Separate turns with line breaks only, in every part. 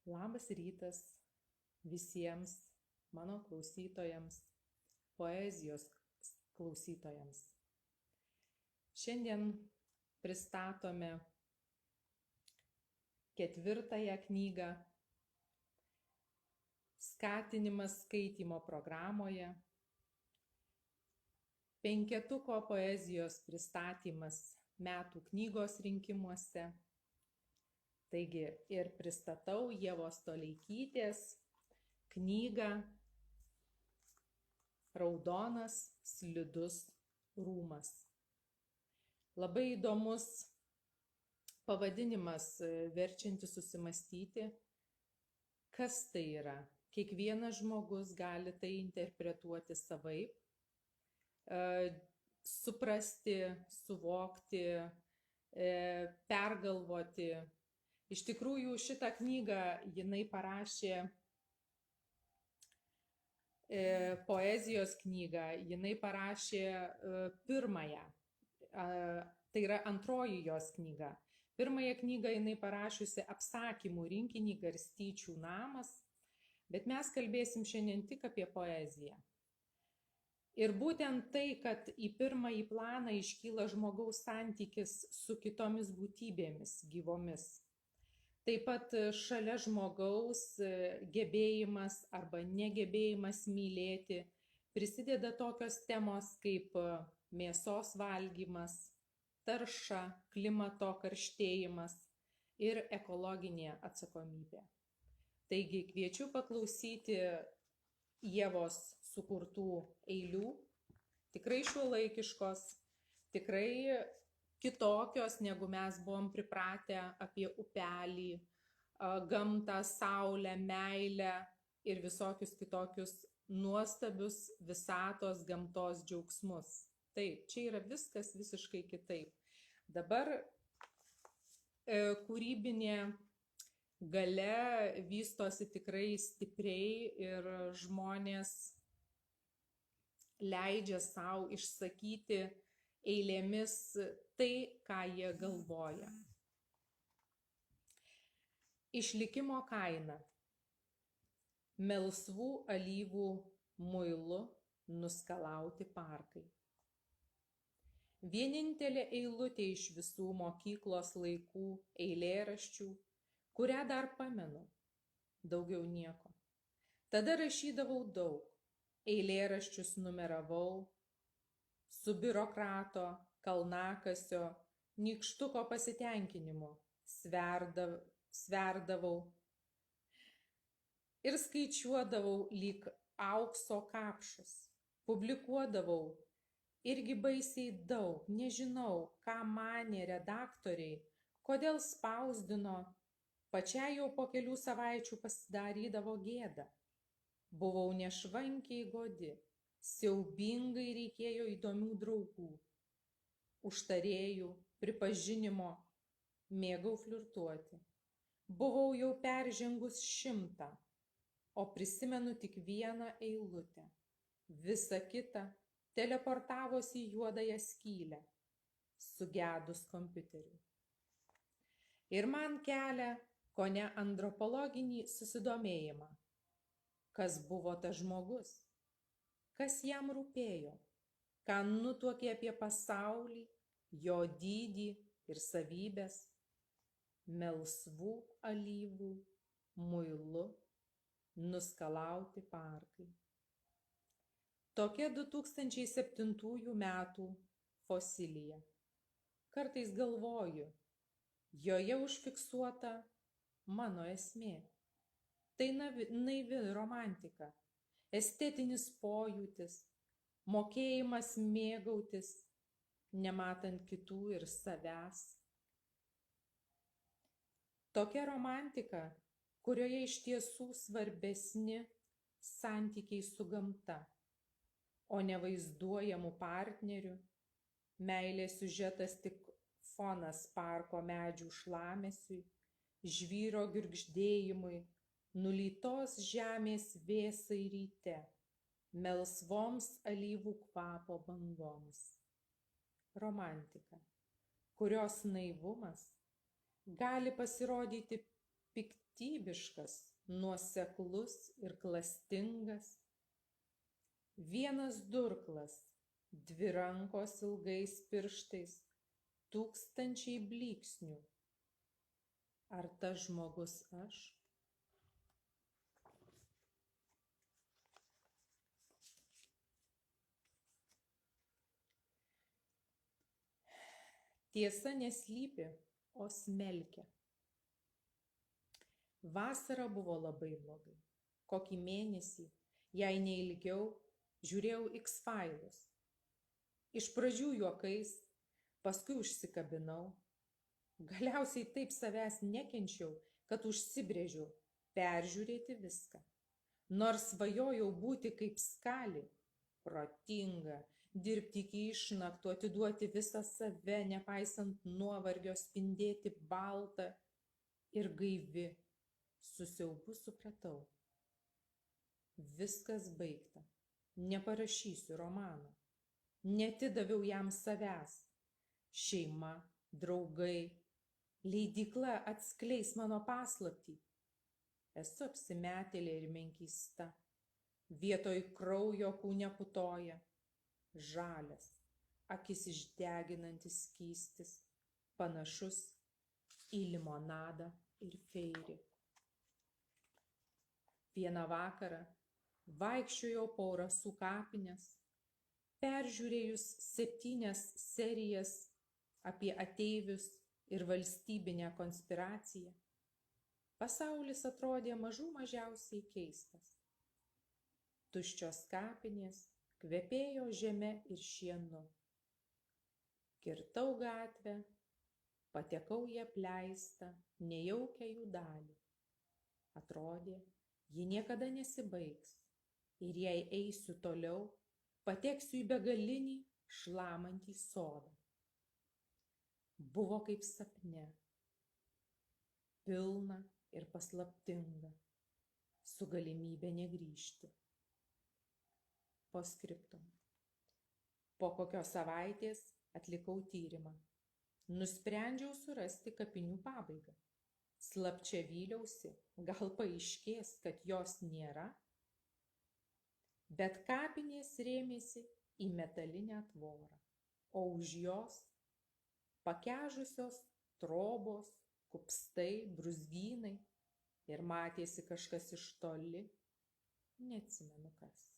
Labas rytas visiems mano klausytojams, poezijos klausytojams. Šiandien pristatome 4. knygą Skatinimas skaitymo programoje, 5 poezijos pristatymas metų knygos rinkimuose. Taigi ir pristatau Ievos Toleikytės knygą Raudonas slidus rūmas. Labai įdomus pavadinimas, verčiantis susimastyti, kas tai yra. Kiekvienas žmogus gali tai interpretuoti savaip, suprasti, suvokti, pergalvoti. Iš tikrųjų, šitą knygą jinai parašė poezijos knygą, jinai parašė pirmąją, tai yra antroji jos knyga. Pirmąją knygą jinai parašiusi apsakymų rinkinį Garstyčių namas, bet mes kalbėsim šiandien tik apie poeziją. Ir būtent tai, kad į pirmąjį planą iškyla žmogaus santykis su kitomis būtybėmis gyvomis. Taip pat šalia žmogaus gebėjimas arba negebėjimas mylėti prisideda tokios temos kaip mėsos valgymas, tarša, klimato karštėjimas ir ekologinė atsakomybė. Taigi kviečiu paklausyti Ievos sukurtų eilių, tikrai šiuolaikiškos, tikrai kitokios, negu mes buvom pripratę, apie upelį, gamtą, saulę, meilę ir visokius kitokius nuostabius visatos gamtos džiaugsmus. Taip, čia yra viskas visiškai kitaip. Dabar kūrybinė galia vystosi tikrai stipriai ir žmonės leidžia savo išsakyti eilėmis tai, ką jie galvoja. Išlikimo kaina. Melsvų alyvų muilu nuskalauti parkai. Vienintelė eilutė iš visų mokyklos laikų eilėraščių, kurią dar pamenu, daugiau nieko. Tada rašydavau daug, eilėraščius numeravau, su biurokrato, kalnakasio, nykštuko pasitenkinimu sverdavau ir skaičiuodavau lyg aukso kapšus, publikuodavau irgi baisiai daug, nežinau, ką manė redaktoriai, kodėl spausdino, pačiai jau po kelių savaičių pasidarydavo gėda. Buvau nešvankiai godi. Siaubingai reikėjo įdomių draugų, užtarėjų, pripažinimo, mėgau flirtuoti. Buvau jau peržengus 100, o prisimenu tik vieną eilutę. Visa kita teleportavosi į juodąją skylę, sugedus kompiuteriu. Ir man kelia kone antropologinį susidomėjimą, kas buvo tas žmogus. Kas jam rūpėjo, ką nutuokė apie pasaulį, jo dydį ir savybės, melsvų alyvų muilu nuskalauti parkai. Tokia 2007 metų fosilija. Kartais galvoju, joje užfiksuota mano esmė. Tai naivi romantika. Estetinis pojūtis, mokėjimas mėgautis, nematant kitų ir savęs. Tokia romantika, kurioje iš tiesų svarbesni santykiai su gamta, o ne vaizduojamų partnerių, meilės siužetas tik fonas parko medžių šlamesiui, žvyro girgždėjimui, nulytos žemės vėsai ryte, melsvoms alyvų kvapo bangoms. Romantika, kurios naivumas gali pasirodyti piktybiškas, nuoseklus ir klastingas, vienas durklas, dvi rankos ilgais pirštais, tūkstančiai blyksnių. Ar tas žmogus aš? Tiesa neslypi, o smelkia. Vasara buvo labai blogai. Kokį mėnesį, jei ne ilgiau, žiūrėjau X-Files. Iš pradžių juokais, paskui užsikabinau. Galiausiai taip savęs nekenčiau, kad užsibrėžiau peržiūrėti viską. Nors svajojau būti kaip Skali, protinga, dirbti iki išnaktų, atiduoti visą save, nepaisant nuovargio, spindėti baltą ir gaivi. Su siaubu supratau. Viskas baigta. Neparašysiu romano. Netidaviau jam savęs. Šeima, draugai, leidykla atskleis mano paslaptį. Esu apsimetėlė ir menkysta. Vietoj kraujo kūne putoja. Žalias, akis išdeginantis skystis, panašus į limonadą ir feirį. Vieną vakarą vaikščiojau po Rasų kapines, peržiūrėjus 7 serijas apie ateivius ir valstybinę konspiraciją. Pasaulis atrodė mažų mažiausiai keistas. Tuščios kapinės kvepėjo žeme ir šienu. Kirtau gatvę, patekau į apleistą, nejaukią jų dalį. Atrodė, ji niekada nesibaigs ir jei eisiu toliau, pateksiu į begalinį šlamantį sodą. Buvo kaip sapne, pilna ir paslaptinga, su galimybė negrįžti. Postscriptum. Po kokios savaitės atlikau tyrimą. Nusprendžiau surasti kapinių pabaigą. Slapčia vyliausi, gal paaiškės, kad jos nėra, bet kapinės rėmėsi į metalinę tvorą, o už jos pakežusios trobos, kupstai, brūzgynai ir matėsi kažkas iš toli, neatsimenu kas.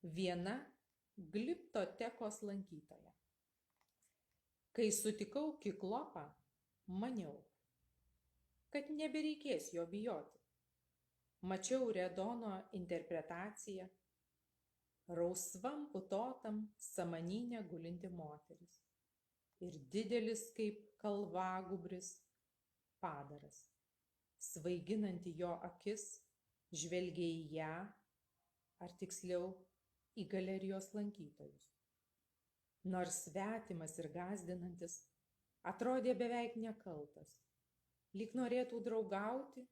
Viena gliptotekos lankytoja. Kai sutikau Kiklopą, maniau, kad nebereikės jo bijoti. Mačiau Redono interpretaciją, rausvam putotam samaninę gulinti moteris ir didelis kaip kalvagubris padaras. Svaiginanti jo akis žvelgė į ją, ar tiksliau į galerijos lankytojus. Nors svetimas ir gąsdinantis, atrodė beveik nekaltas. Lyg norėtų draugauti,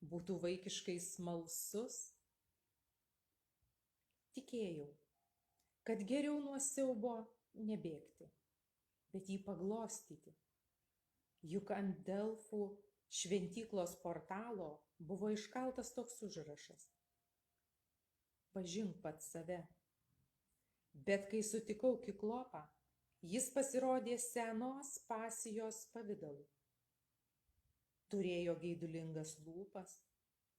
būtų vaikiškai smalsus. Tikėjau, kad geriau nuo siaubo nebėgti, bet jį paglostyti. Juk ant Delfų šventyklos portalo buvo iškaltas toks užrašas: pažink pats save. Bet kai sutikau Kiklopą, jis pasirodė senos pasijos pavidalu. Turėjo geidulingas lūpas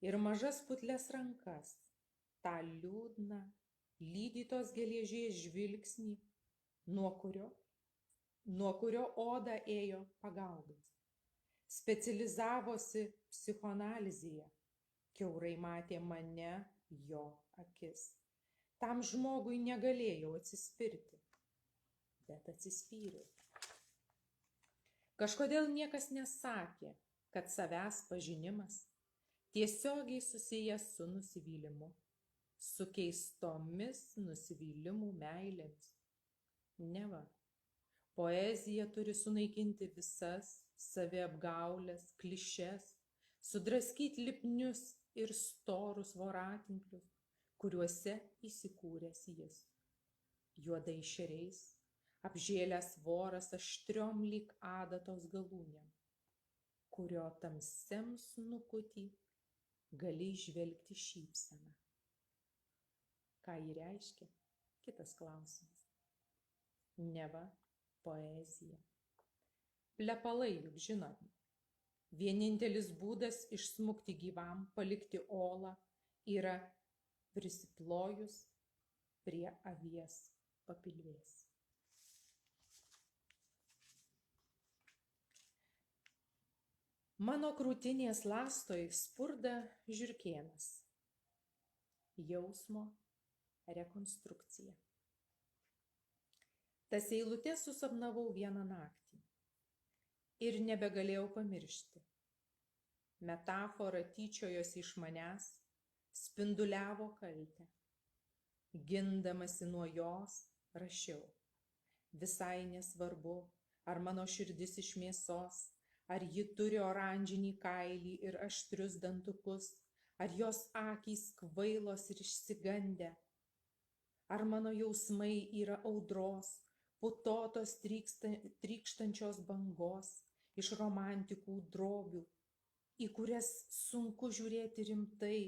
ir mažas putlias rankas, tą liūdną, lydytos geležies žvilgsnį, nuo kurio oda ėjo pagaugais. Specializavosi psichoanalizėje, kiaurai matė mane, jo akis. Tam žmogui negalėjau atsispirti, bet atsispyriau. Kažkodėl niekas nesakė, kad savęs pažinimas tiesiogiai susijęs su nusivylimu, su keistomis nusivylimų meilėmis. Neva, poezija turi sunaikinti visas saviapgaulės, klišes, sudraskyti lipnius ir storus voratinklius, kuriuose įsikūręs jis. Juodai šeriais, apžėlęs voras aštriom lyg adatos galūnėm, kurio tamsiam snukutį gali įžvelgti šypseną. Ką ji reiškia? Kitas klausimas. Neva poezija. Plepalai, juk žinote. Vienintelis būdas išsmukti gyvam, palikti olą, yra prisiplojus prie avies papilvės. Mano krūtinės lastoj spurda žiurkėnas. Jausmo rekonstrukcija. Tas eilutes susapnavau vieną naktį ir nebegalėjau pamiršti. Metafora tyčiojosi iš manęs, spinduliavo kaltę. Gindamasi nuo jos, rašiau. Visai nesvarbu, ar mano širdis iš mėsos, ar ji turi oranžinį kailį ir aštrius dantukus, ar jos akys kvailos ir išsigandę, ar mano jausmai yra audros, putotos trykštančios bangos iš romantikų drobių, į kurias sunku žiūrėti rimtai,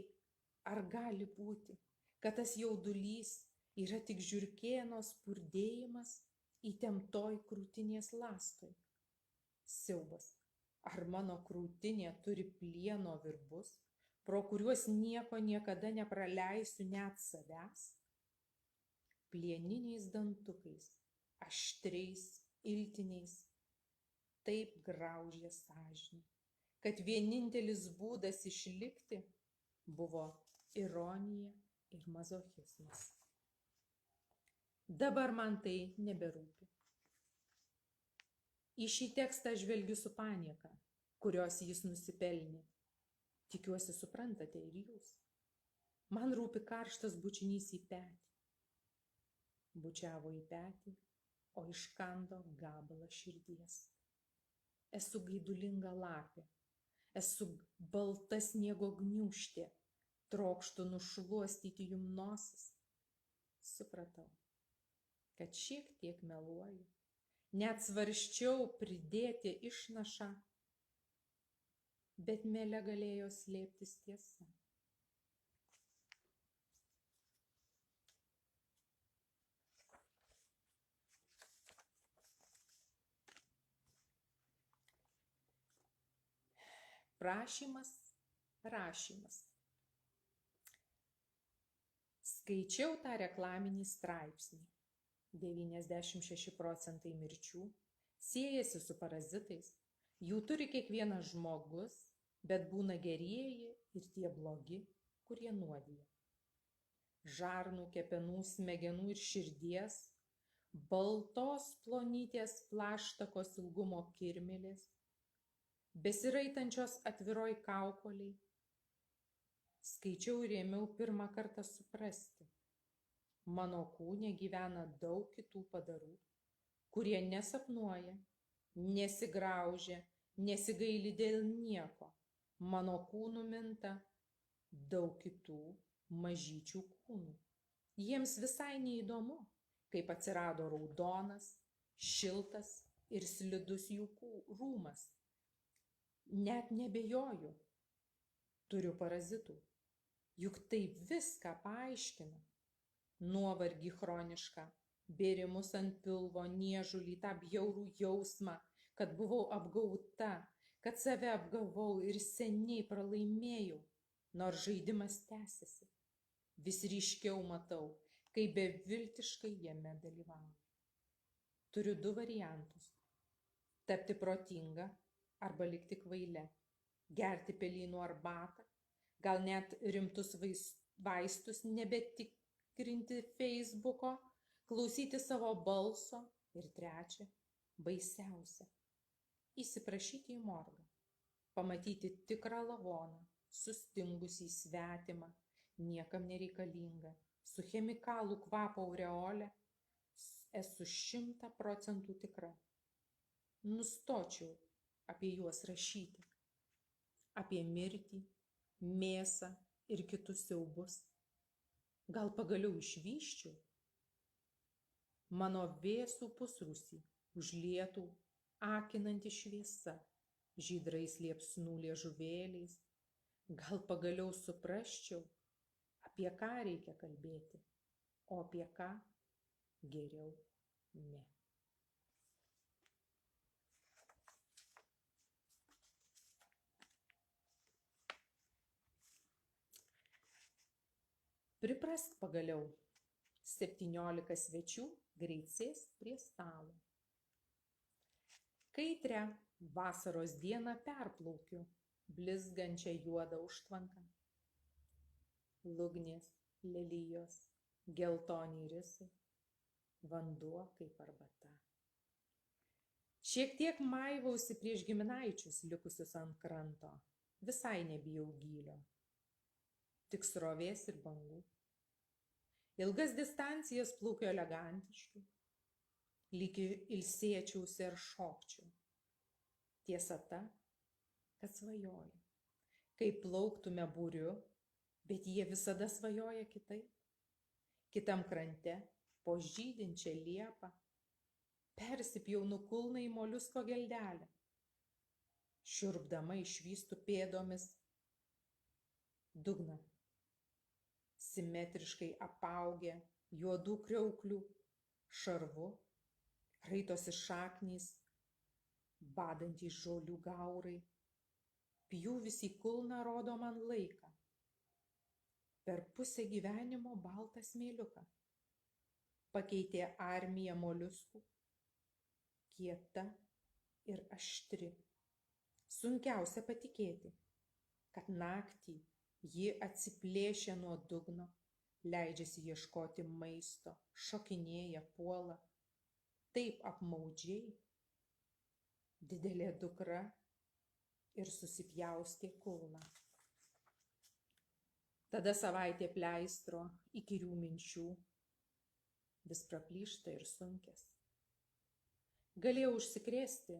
ar gali būti, kad tas jaudulys yra tik žiurkėno spurdėjimas įtemptoj krūtinės lastoj. Siaubas, ar mano krūtinė turi plieno virbus, pro kuriuos nieko niekada nepraleisiu net savęs? Plieniniais dantukais, aštriais iltiniais, taip graužė sąžinė, kad vienintelis būdas išlikti buvo ironija ir mazochizmas. Dabar man tai neberūpi. Į šį tekstą žvelgiu su panieka, kurios jis nusipelnė. Tikiuosi suprantate ir jūs. Man rūpi karštas bučinys į petį. Bučiavo į petį, o iškando gabalą širdies. Esu gaidulinga lapė, esu balta sniego gniūžtė, trokštu nušluostyti jum nosis. Supratau, kad šiek tiek meluoju, net svarsčiau pridėti išnašą, bet mele galėjo slėptis tiesa. Prašymas, rašymas. Skaičiau tą reklaminį straipsnį. 96% mirčių siejasi su parazitais. Jų turi kiekvienas žmogus, bet būna gerieji ir tie blogi, kurie nuodija. Žarnų, kepenų, smegenų ir širdies, baltos plonytės plaštakos ilgumo kirmėlės, besiraitančios atviroj kaukoliai. Skaičiau ir ėmiau pirmą kartą suprasti. Mano kūne gyvena daug kitų padarų, kurie nesapnuoja, nesigraužia, nesigaili dėl nieko. Mano kūnu minta daug kitų mažyčių kūnų. Jiems visai neįdomu, kaip atsirado raudonas, šiltas ir slidus jų rūmas. Net nebejoju, turiu parazitų, juk tai viską paaiškina. Nuovargį chronišką, bėrimus ant pilvo, niežulį, tą bjaurų jausmą, kad buvau apgauta, kad save apgavau ir seniai pralaimėjau, nors žaidimas tęsiasi. Vis ryškiau matau, kaip beviltiškai jame dalyvauju. Turiu 2 variantus – tapti protinga arba likti kvaile, gerti pelynų arbatą, gal net rimtus vaistus, nebetikrinti Facebooko, klausyti savo balso ir 3, baisiausia, įsiprašyti į morgą, pamatyti tikrą lavoną, sustingusį svetimą, niekam nereikalingą, su chemikalų kvapo aureole, esu 100% tikra. Nustočiau apie juos rašyti, apie mirtį, mėsą ir kitus siaubus. Gal pagaliau išvyščiau mano vėsų pusrūsį užlietų akinanti šviesa, žydrais liepsnų liežuvėliais. Gal pagaliau suprasčiau, apie ką reikia kalbėti, o apie ką geriau ne. Priprask pagaliau, 17 svečių greit sės prie stalo. Kaitrią vasaros dieną perplaukiu blizgančią juodą užtvanką. Lugnės, lelijos, geltoni risai, vanduo kaip arbata. Šiek tiek maivausi prieš giminaičius likusius ant kranto, visai nebijau gylio, tik srovės ir bangų. Ilgas distancijas plaukiu elegantiškai, lyg ilsėčiausi ar šokčiau. Tiesa ta, kad svajoju, kai plauktume būriu, bet jie visada svajoja kitaip. Kitam krante, po žydinčią liepą, persipjaunu kulną į moliusko geldelę. Šiurpdama išvystu pėdomis dugną, simetriškai apaugę juodų kriauklių šarvu, raitosi šaknys, badantys žolių gaurai. Pjūvis į kulną rodo man laiką. Per pusę gyvenimo baltą smėliuką pakeitė armija moliuskų, kieta ir aštri. Sunkiausia patikėti, kad naktį ji atsiplėšia nuo dugno, leidžiasi ieškoti maisto, šokinėja, puola. Taip apmaudžiai didelė dukra ir susipjaustė kulną. Tada savaitė pleistro, įkyrių minčių, vis praplyšta ir sunkės. Galėjau užsikrėsti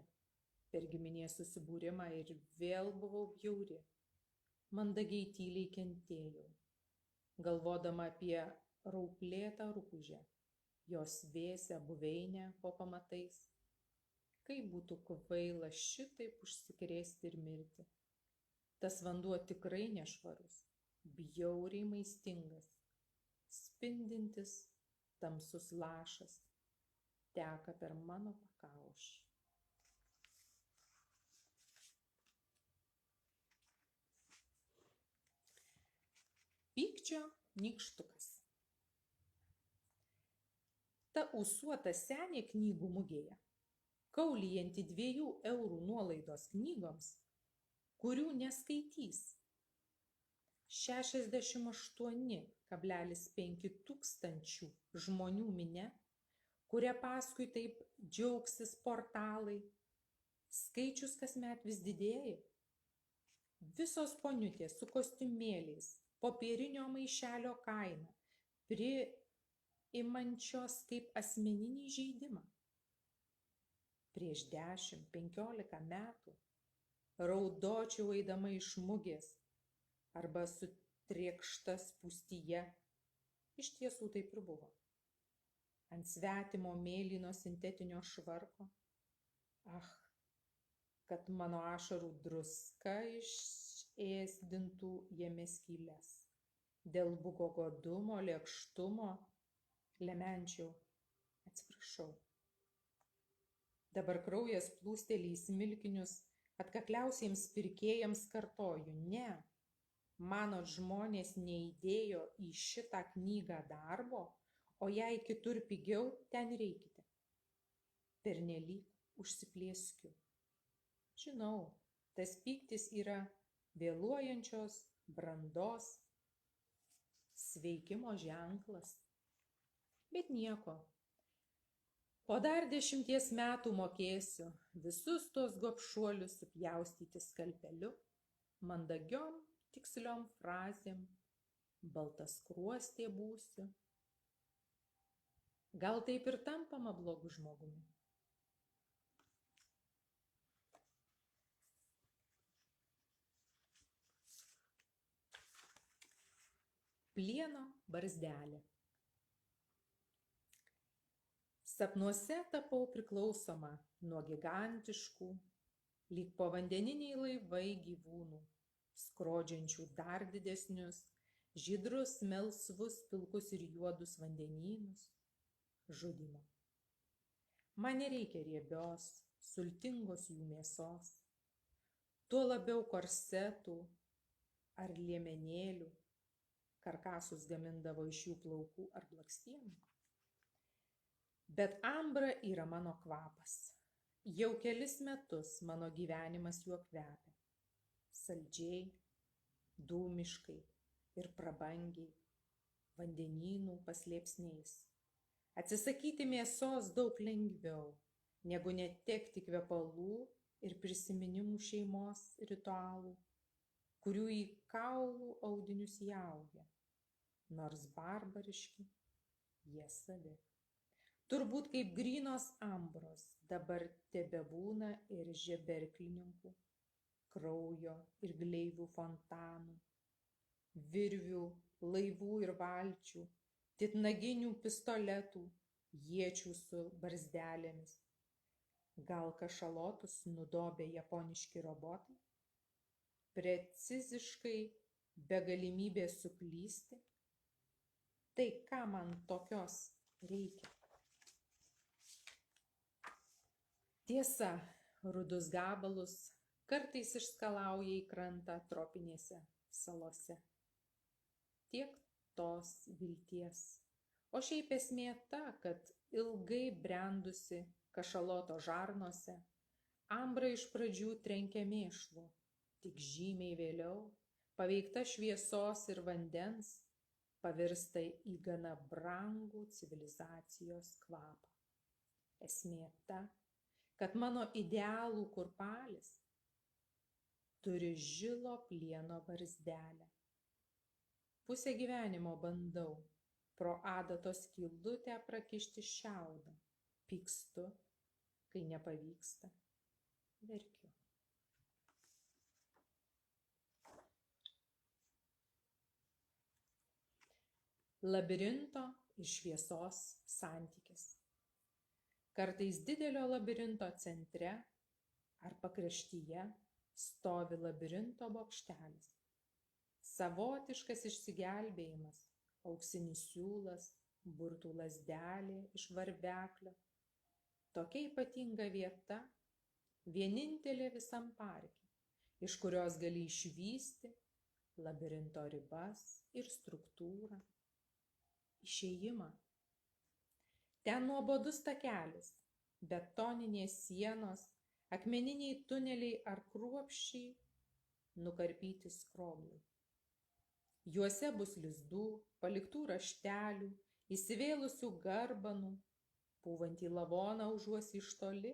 per giminės susibūrimą ir vėl buvau bjauri. Mandagiai tyliai kentėjau, galvodama apie rauplėtą rupūžę, jos vėsią buveinę po pamatais. Kaip būtų kvaila šitaip užsikrėsti ir mirti. Tas vanduo tikrai nešvarus, bjauriai maistingas, spindintis tamsus lašas teka per mano pakaušį. Pykčio nykštukas. Ta ūsuota senė knygų mugėje, kaulijanti 2 eurų nuolaidos knygoms, kurių neskaitys. 68,5 tūkstančių žmonių minia, kuria paskui taip džiaugsis portalai. Skaičius kasmet vis didėja. Visos poniutės su kostiumėliais, popierinio maišelio kaina, priimančios kaip asmeninį žaidimą. Prieš 10-15 metų raudočiau eidama iš mugės arba sutriekšta spūstyje. Iš tiesų taip ir buvo. Ant svetimo mėlyno sintetinio švarko. Kad mano ašarų druska išėsdintų jame skyles. Dėl buko godumo, lėkštumo lemenčiau. Atsiprašau. Dabar kraujas plūsteli į smilkinius, atkakliausiems pirkėjams kartoju, ne. Manot, žmonės neįdėjo į šitą knygą darbo, o jei kitur pigiau, ten reikite. Pernelyg užsiplieskiu. Žinau, tas pyktis yra vėluojančios brandos sveikimo ženklas. Bet nieko. Po dar 10 metų mokėsiu visus tos gobšuolius supjaustyti skalpeliu, mandagiom, tiksliom frazėm, baltaskruostė būsiu. Gal taip ir tampama blogu žmogumi? Plieno barzdelė. Sapnuose tapau priklausoma nuo gigantiškų, lyg povandeniniai laivai gyvūnų, skrodžiančių dar didesnius, žydrus, melsvus, pilkus ir juodus vandenynus, žudymo. Man nereikia riebios, sultingos jų mėsos, tuo labiau korsetų ar liemenėlių, karkasus gamindavo iš jų plaukų ar blakstienų. Bet ambra yra mano kvapas. Jau kelis metus mano gyvenimas juo kvepia. Saldžiai, dūmiškai ir prabangiai, vandenynų paslėpsniais. Atsisakyti mėsos daug lengviau, negu netekti kvepalų ir prisiminimų šeimos ritualų, kurių į kaulų audinius įaugę, nors barbariški jie savi. Turbūt kaip grynos ambros dabar tebebūna ir žeberklininkų, kraujo ir gleivių fontanų, virvių, laivų ir valčių, titnaginių pistoletų, iečių su barzdelėmis. Gal kašalotus nudobė japoniški robotai? Preciziškai, be galimybės suklysti? Tai ką man tokios reikia? Tiesa, rudus gabalus kartais išskalauja į krantą tropinėse salose. Tiek tos vilties. O šiaip esmė ta, kad ilgai brendusi kašaloto žarnose, ambra iš pradžių trenkia mėšlu, tik žymiai vėliau, paveikta šviesos ir vandens, pavirsta į gana brangų civilizacijos kvapą. Esmė ta, kad mano idealų kurpalis turi žilo plieno barzdelę. Pusę gyvenimo bandau pro adatos skylutę prakišti šiaudą. Pykstu, kai nepavyksta. Verkiu. Labirinto ir šviesos santykis. Kartais didelio labirinto centre ar pakraštyje stovi labirinto bokštelis. Savotiškas išsigelbėjimas, auksinis siūlas, burtų lazdelė iš varveklio. Tokia ypatinga vieta, vienintelė visam parke, iš kurios gali išvysti labirinto ribas ir struktūrą, išėjimą. Ten nuobodus takelis, betoninės sienos, akmeniniai tuneliai ar kruopščiai nukarpyti skroblai. Juose bus lizdų, paliktų raštelių, įsivėlusių garbanų, pūvantį lavoną užuosi iš toli,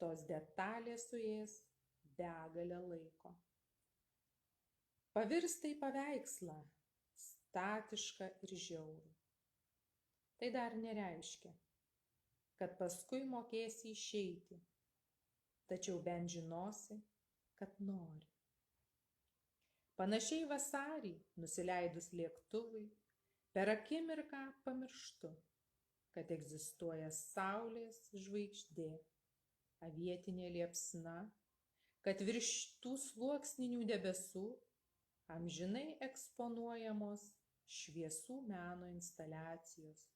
tos detalės suės begalę laiko. Pavirsta į paveikslą, statišką ir žiaurų. Tai dar nereiškia, kad paskui mokėsi išeiti, tačiau bent žinosi, kad nori. Panašiai vasarį, nusileidus lėktuvui, per akimirką pamirštu, kad egzistuoja saulės žvaigždė, avietinė liepsna, kad virš tų sluoksninių debesų amžinai eksponuojamos šviesų meno instaliacijos,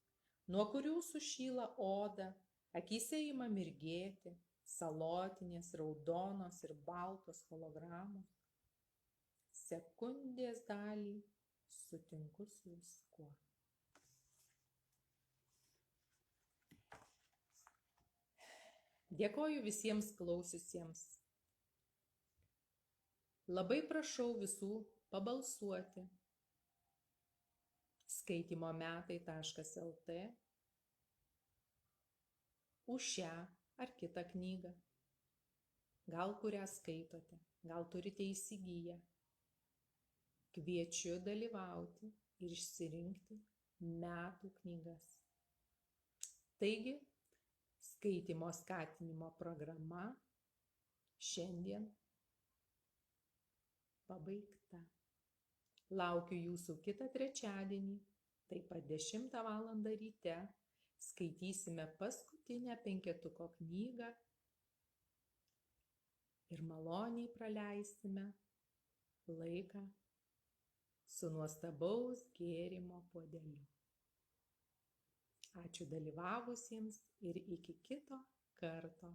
nuo kurių sušyla oda, akyse ima mirgėti, salotinės, raudonos ir baltos hologramos. Sekundės dalį sutinku su viskuo. Dėkoju visiems klausiusiems. Labai prašau visų pabalsuoti. Skaitymometai.lt už šią ar kitą knygą. Gal kurią skaitote, gal turite įsigiję. Kviečiu dalyvauti ir išsirinkti metų knygas. Taigi, skaitymo skatinimo programa šiandien pabaigta. Laukiu jūsų kitą trečiadienį, taip pat 10 val. Ryte. Skaitysime paskutinę penketuko knygą ir maloniai praleisime laiką su nuostabaus gėrimo puodeliu. Ačiū dalyvavusiems ir iki kito karto.